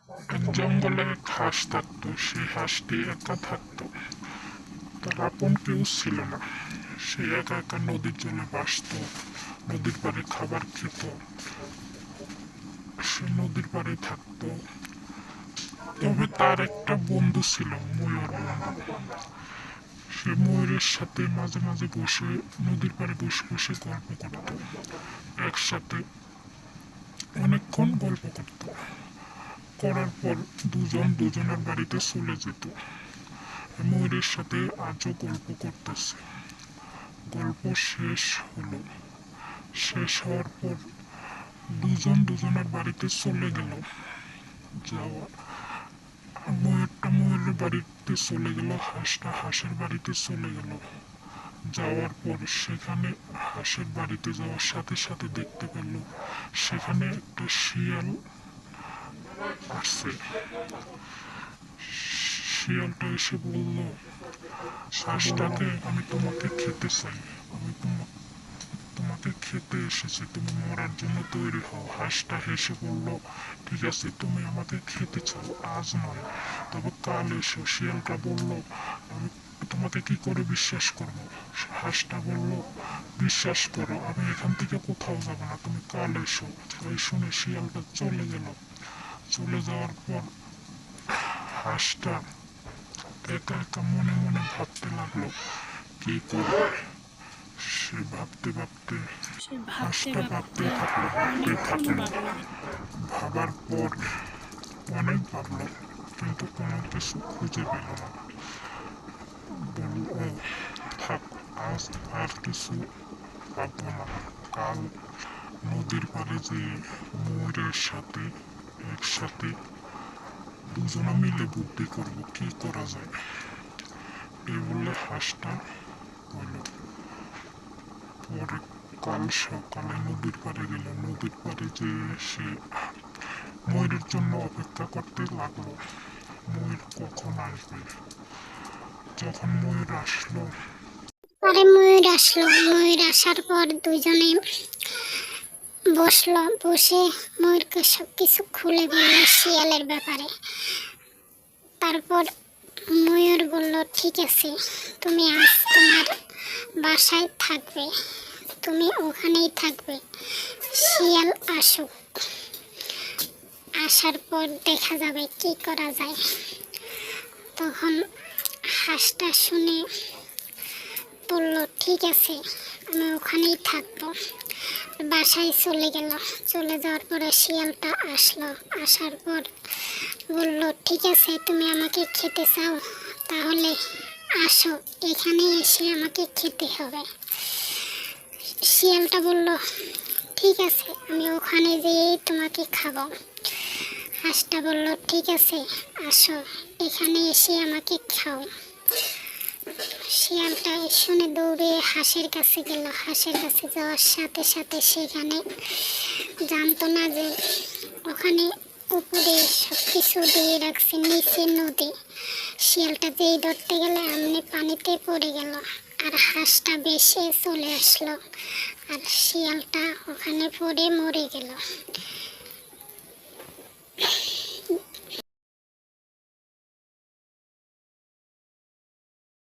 এক জঙ্গলে এক হাঁস থাকতো, সেই হাঁসটি একা থাকতো। তার আপন কেউ ছিল না। সে একা একা নদীর জলে ভাসতো, নদীর পাড়ে খাবার খেত, সে নদীর পাড়ে থাকতো। তবে তার একটা বন্ধু ছিল, ময়ূর বন্ধু। সে ময়ূরের সাথে মাঝে মাঝে বসে নদীর পাড়ে বসে বসে গল্প করত। একসাথে অনেকক্ষণ গল্প করত। করার পর দুজন দুজনের বাড়িতে চলে যেত। ময়ূরের সাথে আজও গল্প করতেছে। গল্প শেষ হলো। শেষ হওয়ার পর দুজন দুজনের বাড়িতে চলে গেল। যাওয়া ময়ূরটা ময়ূরের বাড়িতে চলে গেল, হাঁসটা হাঁসের বাড়িতে চলে গেল। যাওয়ার পর সেখানে হাঁসের বাড়িতে যাওয়ার সাথে সাথে দেখতে পেল সেখানে একটা শিয়াল আসছে। শিয়ালটা এসে বলল, হাঁসটাকে আমি তোমাকে খেতে চাই, আমি তোমাকে খেতে এসেছি, তুমি মরার জন্য তৈরি হও। হাঁসটা হেসে বলল, ঠিক আছে, তুমি আমাকে খেতে চাও, আজ নয়, তবে কাল এসো। শিয়ালটা বলল, আমি তোমাকে কি করে বিশ্বাস করব? হাঁসটা বলল, বিশ্বাস করো, আমি এখান থেকে কোথাও যাব না, তুমি কাল এসো। এই শুনে শিয়ালটা চলে গেল। চলে যাওয়ার পর হাঁসটা একা একা মনে মনে ভাবতে লাগলো কি করবে। সে ভাবতে ভাবতে হাঁসটা ভাবতেই থাকলো, ভাবতেই থাকলো। ভাবার পর অনেক ভাবলো, কিন্তু কোনো কিছু খুঁজে পেল না। বলল, থাক, আজ আর কিছু ভাববো না। কাল নদীর পাড়ে যেয়ে ময়ূরের সাথে একসাথে দুজনে মিলে বুদ্ধি করব কি করা যায়। এই বলে হাঁসটা হলো। পরে কাল সকালে নদীর পাড়ে গেল। নদীর পাড়ে যেয়ে সে ময়ূরের জন্য অপেক্ষা করতে লাগলো, ময়ূর কখন আসবে। যখন ময়ূর আসলো, পরে ময়ূর আসলো। ময়ূর আসার পর দুজনে বসলো, বসে ময়ূরকে সবকিছু খুলে বলল শিয়ালের ব্যাপারে। তারপর ময়ূর বলল, ঠিক আছে, তুমি আজ তোমার বাসায় থাকবে, তুমি ওখানেই থাকবে, শিয়াল আসুক, আসার পর দেখা যাবে কি করা যায়। তখন হাঁসটা শুনে বলল, ঠিক আছে, আমি ওখানেই থাকবো। বাসায় চলে গেল। চলে যাওয়ার পরে শিয়ালটা আসলো। আসার পর বলল, ঠিক আছে, তুমি আমাকে খেতে চাও, তাহলে আসো, এখানে এসে আমাকে খেতে হবে। শিয়ালটা বলল, ঠিক আছে, আমি ওখানে যেয়েই তোমাকে খাবো। হাঁসটা বলল, ঠিক আছে, আসো, এখানে এসে আমাকে খাও। শিয়ালটা শুনে দৌড়ে হাঁসের কাছে গেল। হাঁসের কাছে যাওয়ার সাথে সাথে সেখানে জানতো না যে ওখানে উপরে সব কিছু দিয়ে রাখছে, নিচে নদী। শিয়ালটা যেই ধরতে গেলে এমনি পানিতে পড়ে গেল, আর হাঁসটা বেশে চলে আসলো, আর শিয়ালটা ওখানে পড়ে মরে গেল।